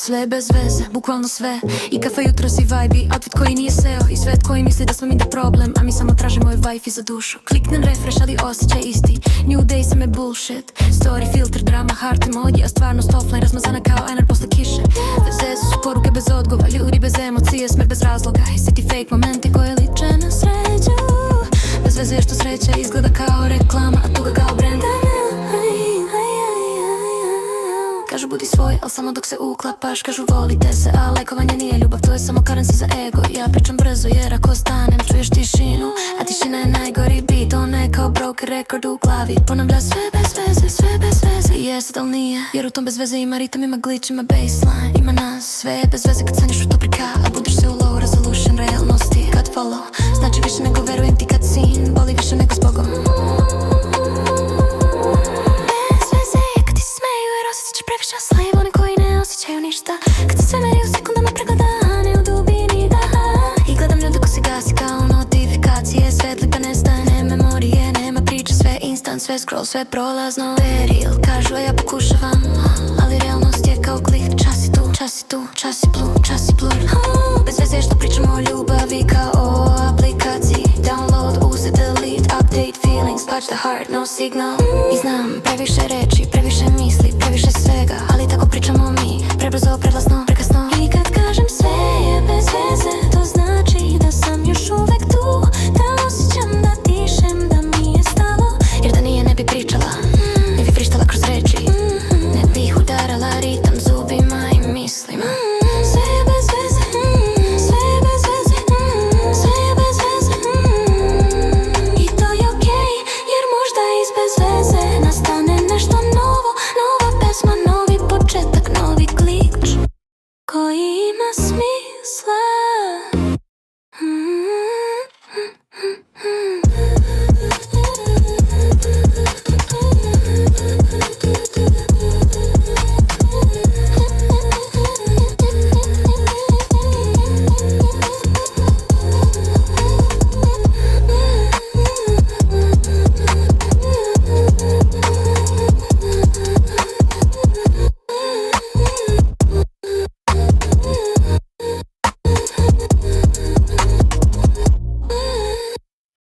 Sve bez veze, bukvalno sve. I kafe jutros i vibe, outfit koji nije seo. I svet koji misli da smo mi da problem, a mi samo tražimo je wifi za dušu. Kliknem refresh, ali osjećaj isti. New day sam je bullshit. Story, filter, drama, heart emoji, a stvarnost offline razmazana kao ener posle kiše. Bez veze su poruke bez odgovora, ljudi bez emocije, sme bez razloga. I svi ti fake momenti koje liče na sreću. Bez veze je što sreća izgleda kao reklama, a tuga kao brand. Kažu budi svoj, al samo dok se uklapaš. Kažu volite se, a lajkovanje nije ljubav, to je samo currency za ego. Ja pričam brzo jer ako stanem čuješ tišinu, a tišina je najgori beat. On je kao broken record u glavi, ponavlja sve bez veze, sve bez veze. I jest, al nije, jer u tom bez veze ima ritam, ima glitch, ima baseline. Ima nas, sve je bez veze kad sanjaš u toplika, a budiš se u low resolution realnosti. Kad follow, znači više nego verujem ti kad sin, boli više nego s Bogom. Previše slave, one koji ne osjećaju ništa. Kad se sve meri u sekundama pregleda, ne u dubini daha. I gledam ljude ko se gasi kao notifikacije. Svetli pa nestaje, ne memorije, nema priče. Sve instant, sve scroll, sve prolazno. Peril, kažu a ja pokušavam, ali realnost je kao klik. Čas je tu, čas je tu, čas je blur, čas je blur. Bez veze je što pričamo o ljubavi kao o aplikaciji. Download, use, delete, update feelings, touch the heart, no signal. I znam previše reči